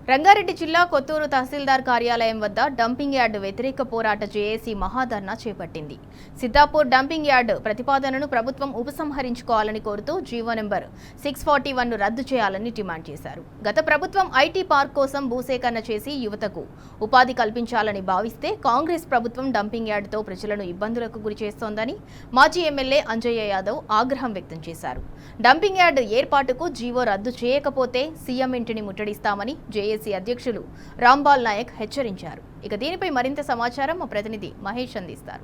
రంగారెడ్డి జిల్లా కొత్తూరు తహసీల్దార్ కార్యాలయం వద్ద డంపింగ్ యార్డు వ్యతిరేక పోరాట జేఏసీ మహాధర్నా చేపట్టింది. సిద్దాపూర్ డంపింగ్ యార్డు ప్రతిపాదనను ప్రభుత్వం ఉపసంహరించుకోవాలని కోరుతూ జీవో నెంబర్ 641ను రద్దు చేయాలని డిమాండ్ చేశారు. గత ప్రభుత్వం ఐటీ పార్క్ కోసం భూసేకరణ చేసి యువతకు ఉపాధి కల్పించాలని భావిస్తే కాంగ్రెస్ ప్రభుత్వం డంపింగ్ యార్డుతో ప్రజలను ఇబ్బందులకు గురి చేస్తోందని మాజీ ఎమ్మెల్యే అంజయ్య యాదవ్ ఆగ్రహం వ్యక్తం చేశారు. డంపింగ్ యార్డు ఏర్పాటుకు జీవో రద్దు చేయకపోతే సీఎం ఇంటిని ముట్టడిస్తామని జేఏసీ అధ్యక్షులు రాంబాల్ నాయక్ హెచ్చరించారు. ఇక దీనిపై మరింత సమాచారం మా ప్రతినిధి మహేష్ అందిస్తారు.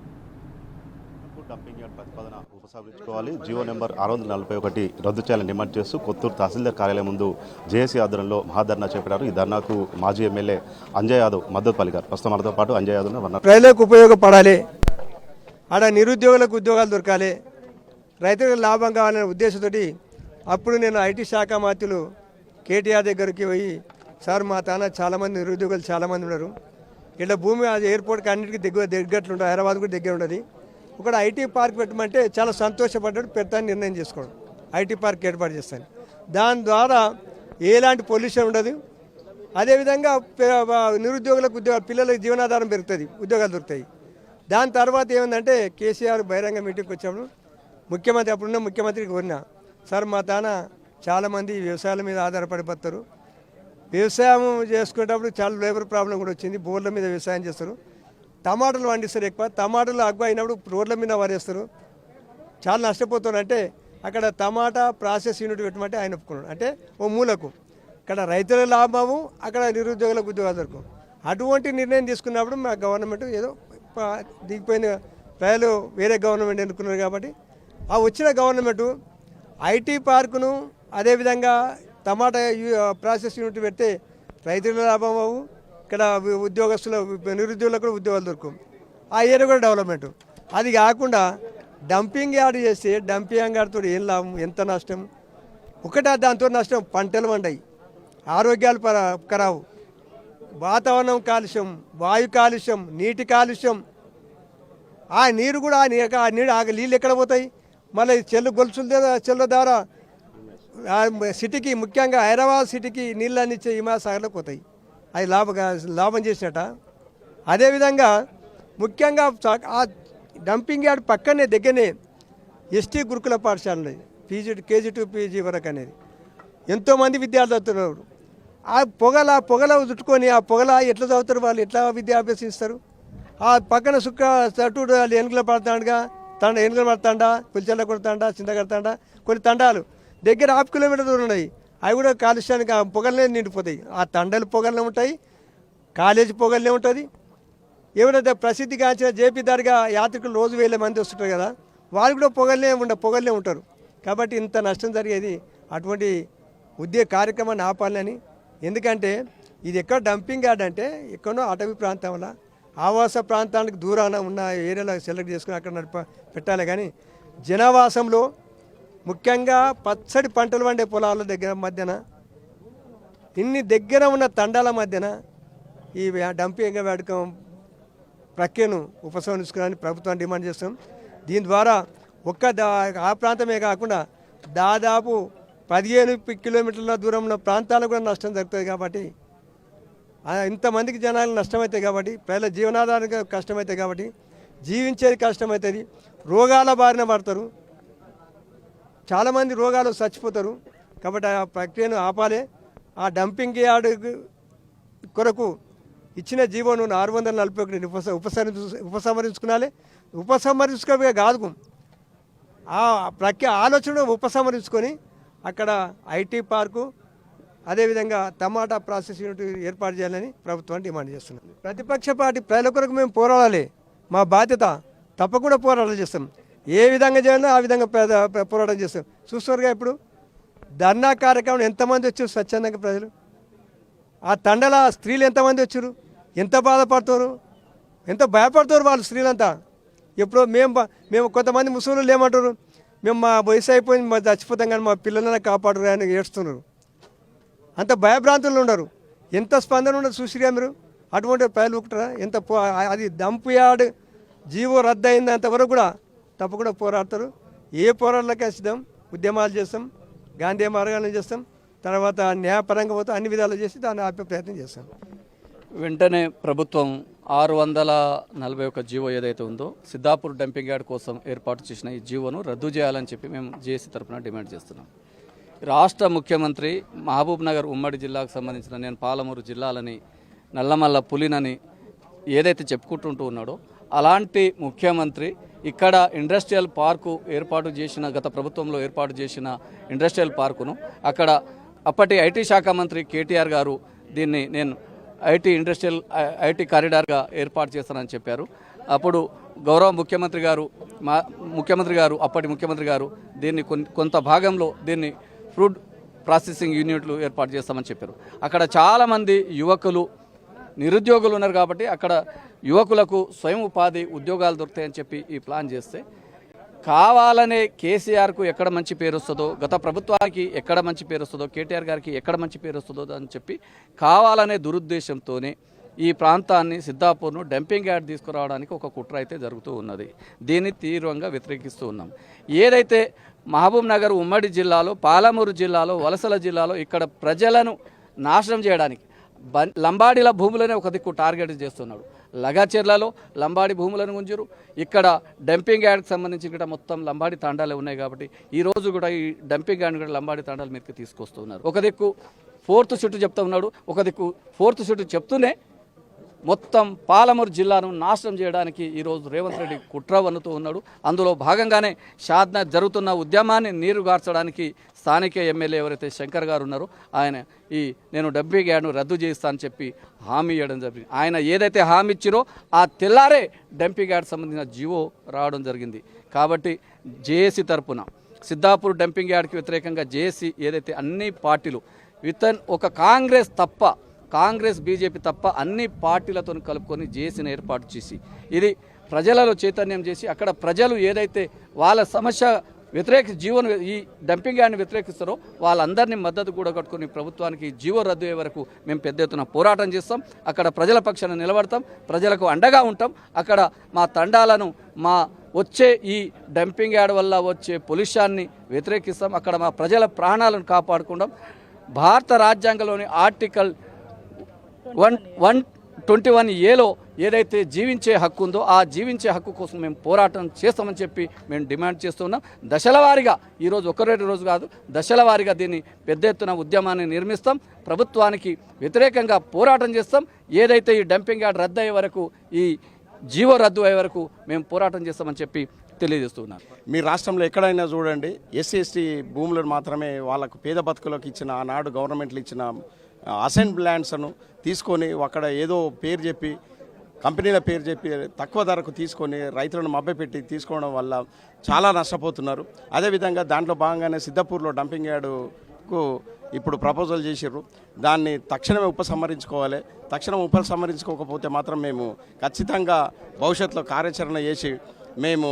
డంపింగ్ యార్డ్ ప్రతిపాదన ఉపసంహరించుకోవాలి, జీవో నెంబర్ 641 రద్దు చేయాలని డిమాండ్ చేస్తూ కొత్తూరు తహసీల్దార్ కార్యాలయం ముందు జేఏసీ ఆధ్వర్యంలో మహాధర్నా చేపట్టారు. ఈ ధర్నాకు మాజీ ఎమ్మెల్యే అంజయ్ యాదవ్ మద్దతు పలికారు. ప్రస్తుతం మనతో పాటు అంజయ్ యాదవ్ ఉన్నారు. ప్రజలకు ఉపయోగపడాలి, ఆడ నిరుద్యోగులకు ఉద్యోగాలు దొరకాలి, రైతులకు లాభం కావాలనే ఉద్దేశంతో అప్పుడు నేను ఐటీ శాఖ మంత్రులు కేటీఆర్ దగ్గరికి పోయి, సార్ మా తాన చాలామంది నిరుద్యోగులు చాలామంది ఉన్నారు, ఇట్లా భూమి అది ఎయిర్పోర్ట్కి అన్నిటికీ దగ్గరట్లు ఉంటుంది, హైదరాబాద్ కూడా దగ్గర ఉంటుంది, ఒక ఐటీ పార్క్ పెట్టమంటే చాలా సంతోషపడ్డాడు. పెడతాను నిర్ణయం చేసుకోవడం, ఐటీ పార్క్ ఏర్పాటు చేస్తాను. దాని ద్వారా ఎలాంటి పొల్యూషన్ ఉండదు, అదేవిధంగా నిరుద్యోగులకు పిల్లలకు జీవనాధారం పెరుగుతుంది, ఉద్యోగాలు దొరుకుతాయి. దాని తర్వాత ఏమైందంటే కేసీఆర్ బహిరంగ మీటింగ్కి వచ్చినప్పుడు ముఖ్యమంత్రి, అప్పుడున్న ముఖ్యమంత్రికి కోరినా, సార్ మా తాన చాలామంది వ్యవసాయాల మీద ఆధారపడి బతారు, వ్యవసాయం చేసుకునేటప్పుడు చాలా లేబర్ ప్రాబ్లం కూడా వచ్చింది, బోర్ల మీద వ్యవసాయం చేస్తారు, టమాటాలు పండిస్తారు, ఎక్కువ టమాటాలు అగ్గు అయినప్పుడు రోడ్ల మీద వారేస్తారు, చాలా నష్టపోతున్నారు. అంటే అక్కడ టమాటా ప్రాసెస్ యూనిట్ పెట్టమంటే ఆయన ఒప్పుకున్నాడు. అంటే ఓ మూలకు ఇక్కడ రైతుల లాభము, అక్కడ నిరుద్యోగులకు ఉద్యోగాలు దొరకవు. అటువంటి నిర్ణయం తీసుకున్నప్పుడు మా గవర్నమెంట్ ఏదో దిగిపోయిన ప్రజలు వేరే గవర్నమెంట్ ఎన్నుకున్నారు కాబట్టి ఆ వచ్చిన గవర్నమెంట్ ఐటీ పార్కును అదేవిధంగా టమాటా ప్రాసెస్ యూనిట్ పెడితే రైతుల లాభం అవు, ఇక్కడ ఉద్యోగస్తుల నిరుద్యోగులకు కూడా ఉద్యోగాలు దొరకవు, ఆ ఏరియా కూడా డెవలప్మెంట్. అది కాకుండా డంపింగ్ యార్డ్ చేస్తే డంపింగ్ యార్డ్తో ఏం లాభం, ఎంత నష్టం? ఒకటే దాంతో నష్టం, పంటలు పండాయి, ఆరోగ్యాలు ఖరాబు, వాతావరణం కాలుష్యం, వాయు కాలుష్యం, నీటి కాలుష్యం. ఆ నీరు కూడా ఆ నీళ్ళు ఎక్కడ పోతాయి? మళ్ళీ చెల్ల ద్వారా సిటీకి, ముఖ్యంగా హైదరాబాద్ సిటీకి నీళ్ళు అందించే హిమాసాగర్లో పోతాయి. అది లాభం చేసినట్ట. అదేవిధంగా ముఖ్యంగా ఆ డంపింగ్ యార్డ్ పక్కనే దగ్గరనే ఎస్టీ గురుకుల పాఠశాల ఉన్నది, కేజీ టు పీజీ వరకు అనేది. ఎంతోమంది విద్యార్థులు చదువుతున్నారు. ఆ పొగల చుట్టుకొని ఆ పొగల ఎట్లా చదువుతారు వాళ్ళు, ఎట్లా విద్య అభ్యసిస్తారు? ఆ పక్కన సుక్క చట్టు వాళ్ళు ఎన్నికలు పడతాడుగా, ఎన్నికలు పడతాడా, పులిచెల్ల కొడతాడా, చింత కడతాడా, కొన్ని తండాలు దగ్గర 5 కిలోమీటర్ దూరం ఉన్నాయి. అవి కూడా కాలుష్యానికి ఆ పొగలనే నిండిపోతాయి. ఆ తండలు పొగలనే ఉంటాయి, కాలేజీ పొగలనే ఉంటుంది. ఎవరైతే ప్రసిద్ధిగాంచిన జేపీ దర్గా యాత్రికులు రోజు 1000 మంది వస్తుంటారు కదా, వాళ్ళు కూడా పొగలనే ఉంటారు. కాబట్టి ఇంత నష్టం జరిగేది. అటువంటి ఉద్యోగ కార్యక్రమాన్ని ఆపాలని. ఎందుకంటే ఇది ఎక్కడ డంపింగ్ యార్డ్ అంటే ఎక్కడో అటవీ ప్రాంతంలో ఆవాస ప్రాంతానికి దూరాన ఉన్న ఏరియాలో సెలెక్ట్ చేసుకుని అక్కడ పెట్టాలి. కానీ జనావాసంలో ముఖ్యంగా పచ్చడి పంటలు పండే పొలాల దగ్గర మధ్యన, ఇన్ని దగ్గర ఉన్న తండాల మధ్యన ఈ డంపింగ్ యార్డ్ ప్రక్రియను ఉపసంహరించుకోవాలని ప్రభుత్వాన్ని డిమాండ్ చేస్తాం. దీని ద్వారా ఆ ప్రాంతమే కాకుండా దాదాపు 15 కిలోమీటర్ల దూరం ఉన్న ప్రాంతాలకు కూడా నష్టం జరుగుతుంది. కాబట్టి ఇంతమందికి జనాలు నష్టమవుతాయి, కాబట్టి ప్రజల జీవనాధారానికి కష్టమవుతాయి, కాబట్టి జీవించేది కష్టమవుతుంది, రోగాల బారిన పడతారు, చాలామంది రోగాలు చచ్చిపోతారు. కాబట్టి ఆ ప్రక్రియను ఆపాలి. ఆ డంపింగ్ యార్డ్ కొరకు ఇచ్చిన జీవోను 641 ఉపసంహరించుకోవాలి. ఉపసంహరించుకోవే కాదు, ఆ ఆలోచన ఉపసంహరించుకొని అక్కడ ఐటీ పార్కు, అదేవిధంగా టమాటా ప్రాసెస్ యూనిట్ ఏర్పాటు చేయాలని ప్రభుత్వాన్ని డిమాండ్ చేస్తున్నాం. ప్రతిపక్ష పార్టీ ప్రజల కొరకు మేము పోరాడాలి, మా బాధ్యత, తప్పకుండా పోరాటాలు చేస్తాం. ఏ విధంగా చేయాలో ఆ విధంగా పోరాటం చేస్తాం. చూస్తారుగా ఇప్పుడు ధర్నా కార్యక్రమం ఎంతమంది వచ్చారు స్వచ్ఛందంగా ప్రజలు, ఆ తండల స్త్రీలు ఎంతమంది వచ్చారు, ఎంత బాధపడుతారు, ఎంత భయపడుతారు వాళ్ళు స్త్రీలంతా. ఎప్పుడో మేము కొంతమంది ముసలిళ్ళు ఏమంటారు, మేము మా వయసు అయిపోయింది, మా చచ్చిపోతాం కానీ మా పిల్లలనే కాపాడరు అని ఏడుస్తున్నారు. అంత భయభ్రాంతులు ఉండరు, ఎంత స్పందన ఉండదు చూసిగా మీరు. అటువంటి ప్రజలు ఒకటారా? అది డంప్ యార్డ్ జీవో రద్దు అయినంతవరకు కూడా తప్పకుండా పోరాడతారు. ఏ పోరాటాలకే సిద్ధం, ఉద్యమాలు చేస్తాం, గాంధీ మార్గాలను చేస్తాం, తర్వాత న్యాయపరంగా పోతే అన్ని విధాలు చేసి దాన్ని ఆపే ప్రయత్నం చేస్తాను. వెంటనే ప్రభుత్వం 641 జీవో ఏదైతే ఉందో సిద్ధాపూర్ డంపింగ్ యార్డ్ కోసం ఏర్పాటు చేసిన ఈ జీవోను రద్దు చేయాలని చెప్పి మేము జేఏసీ తరఫున డిమాండ్ చేస్తున్నాం. రాష్ట్ర ముఖ్యమంత్రి మహబూబ్ నగర్ ఉమ్మడి జిల్లాకు సంబంధించిన నేను పాలమూరు జిల్లాలని నల్లమల్ల పులినని ఏదైతే చెప్పుకుంటూ ఉన్నాడో అలాంటి ముఖ్యమంత్రి ఇక్కడ ఇండస్ట్రియల్ పార్కు ఏర్పాటు చేసిన గత ప్రభుత్వంలో ఏర్పాటు చేసిన ఇండస్ట్రియల్ పార్కును అక్కడ అప్పటి ఐటీ శాఖ మంత్రి కేటీఆర్ గారు దీన్ని నేను ఐటీ కారిడార్గా ఏర్పాటు చేస్తానని చెప్పారు. అప్పుడు గౌరవ ముఖ్యమంత్రి గారు అప్పటి ముఖ్యమంత్రి గారు దీన్ని కొంత భాగంలో దీన్ని ఫుడ్ ప్రాసెసింగ్ యూనిట్లు ఏర్పాటు చేస్తామని చెప్పారు. అక్కడ చాలామంది యువకులు నిరుద్యోగులు ఉన్నారు కాబట్టి అక్కడ యువకులకు స్వయం ఉపాధి ఉద్యోగాలు దొరుకుతాయని చెప్పి ఈ ప్లాన్ చేస్తే కావాలనే కేసీఆర్కు ఎక్కడ మంచి పేరు వస్తుందో, గత ప్రభుత్వానికి ఎక్కడ మంచి పేరు వస్తుందో, కేటీఆర్ గారికి ఎక్కడ మంచి పేరు వస్తుందో అని చెప్పి కావాలనే దురుద్దేశంతోనే ఈ ప్రాంతాన్ని సిద్ధాపూర్ను డంపింగ్ యార్డ్ తీసుకురావడానికి ఒక కుట్ర అయితే జరుగుతూ ఉన్నది. దీన్ని తీవ్రంగా వ్యతిరేకిస్తూ ఉన్నాం. ఏదైతే మహబూబ్ నగర్ ఉమ్మడి జిల్లాలో, పాలమూరు జిల్లాలో, వలసల జిల్లాలో ఇక్కడ ప్రజలను నాశనం చేయడానికి లంబాడీల భూములనే ఒక దిక్కు టార్గెట్ చేస్తున్నాడు. లగాచెర్లలో లంబాడి భూములను గుంజురు. ఇక్కడ డంపింగ్ యార్డ్కి సంబంధించి కూడా మొత్తం లంబాడి తాండాలే ఉన్నాయి కాబట్టి ఈరోజు కూడా ఈ డంపింగ్ యార్డ్ కూడా లంబాడి తాండాల మీదకి తీసుకొస్తున్నారు. ఒక దిక్కు 4th షిఫ్ట్ చెప్తా ఉన్నాడు, ఒక దిక్కు 4th షిఫ్ట్ చెప్తూనే మొత్తం పాలమూరు జిల్లాను నాశనం చేయడానికి ఈరోజు రేవంత్ రెడ్డి కుట్ర వన్నుతూ ఉన్నాడు. అందులో భాగంగానే షాద్నా జరుగుతున్న ఉద్యమాన్ని నీరుగార్చడానికి స్థానిక ఎమ్మెల్యే ఎవరైతే శంకర్ గారు ఉన్నారో ఆయన నేను డంపింగ్ యార్డ్ను రద్దు చేస్తానని చెప్పి హామీ ఇవ్వడం జరిగింది. ఆయన ఏదైతే హామీ ఇచ్చిరో ఆ తెల్లారే డంపింగ్ యార్డ్ సంబంధించిన జీవో రావడం జరిగింది. కాబట్టి జేఏసీ తరపున సిద్ధాపూర్ డంపింగ్ యార్డ్కి వ్యతిరేకంగా జేఏసీ ఏదైతే అన్ని పార్టీలు ఒక కాంగ్రెస్ బీజేపీ తప్ప అన్ని పార్టీలతో కలుపుకొని జేఏసీని ఏర్పాటు చేసి ఇది ప్రజలలో చైతన్యం చేసి అక్కడ ప్రజలు ఏదైతే వాళ్ళ సమస్య జీవోను ఈ డంపింగ్ యార్డ్ని వ్యతిరేకిస్తారో వాళ్ళందరినీ మద్దతు కూడా కట్టుకుని ప్రభుత్వానికి జీవో రద్దు అయ్యే వరకు మేము పెద్ద ఎత్తున పోరాటం చేస్తాం. అక్కడ ప్రజల పక్షాన నిలబడతాం, ప్రజలకు అండగా ఉంటాం. అక్కడ మా తండాలను వచ్చే ఈ డంపింగ్ యార్డ్ వల్ల వచ్చే పొల్యూషన్ని వ్యతిరేకిస్తాం. అక్కడ మా ప్రజల ప్రాణాలను కాపాడుకుంటాం. భారత రాజ్యాంగంలోని ఆర్టికల్ 121A ఏదైతే జీవించే హక్కు ఉందో ఆ జీవించే హక్కు కోసం మేము పోరాటం చేస్తామని చెప్పి మేము డిమాండ్ చేస్తున్నాం. దశల వారీగా ఈరోజు ఒకరోజు రోజు కాదు, దశల వారీగా దీన్ని పెద్ద ఎత్తున ఉద్యమాన్ని నిర్మిస్తాం. ప్రభుత్వానికి వ్యతిరేకంగా పోరాటం చేస్తాం. ఏదైతే ఈ డంపింగ్ యార్డ్ రద్దు అయ్యే వరకు, ఈ జీవో రద్దు అయ్యే వరకు మేము పోరాటం చేస్తామని చెప్పి తెలియజేస్తున్నాను. మీ రాష్ట్రంలో ఎక్కడైనా చూడండి SC/ST భూములను మాత్రమే వాళ్ళకు పేద బతుకులకు ఇచ్చిన ఆనాడు గవర్నమెంట్లు ఇచ్చిన అసైన్ ల్యాండ్స్ను తీసుకొని అక్కడ ఏదో పేరు చెప్పి కంపెనీల పేరు చెప్పి తక్కువ ధరకు తీసుకొని రైతులను మభ్యపెట్టి తీసుకోవడం వల్ల చాలా నష్టపోతున్నారు. అదేవిధంగా దాంట్లో భాగంగానే సిద్ధాపూర్లో డంపింగ్ యార్డుకు ఇప్పుడు ప్రపోజల్ చేసిర్రు. దాన్ని తక్షణమే ఉపసంహరించుకోవాలి. తక్షణం ఉపసంహరించుకోకపోతే మాత్రం మేము ఖచ్చితంగా భవిష్యత్తులో కార్యాచరణ చేసి మేము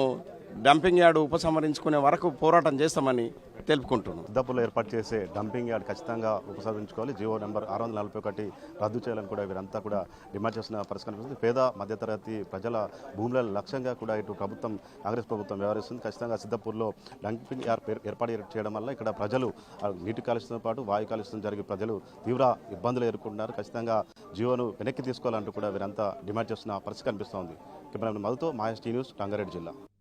డంపింగ్ యార్డు ఉపసంహరించుకునే వరకు పోరాటం చేస్తామని తెలుపుకుంటున్నాం. సిద్ధాపూర్లో ఏర్పాటు చేసే డంపింగ్ యార్డ్ ఖచ్చితంగా ఉపసంహరించుకోవాలి. జీవో నెంబర్ 641 రద్దు చేయాలని కూడా వీరంతా కూడా డిమాండ్ చేస్తున్న పరిస్థితి కనిపిస్తుంది. పేద మధ్యతరగతి ప్రజల భూముల లక్ష్యంగా కూడా ఇటు ప్రభుత్వం, కాంగ్రెస్ ప్రభుత్వం వ్యవహరిస్తుంది. ఖచ్చితంగా సిద్ధాపూర్లో డంపింగ్ యార్డ్ ఏర్పాటు చేయడం వల్ల ఇక్కడ ప్రజలు నీటి కాలుష్యంతో పాటు వాయు కాలుష్యం జరిగి ప్రజలు తీవ్ర ఇబ్బందులు ఎదుర్కొంటున్నారు. ఖచ్చితంగా జీవోను వెనక్కి తీసుకోవాలంటూ కూడా వీరంతా డిమాండ్ చేస్తున్న పరిస్థితి కనిపిస్తోంది. కెమెరామెన్ మధుతో మహేష్ టీ న్యూస్, రంగారెడ్డి జిల్లా.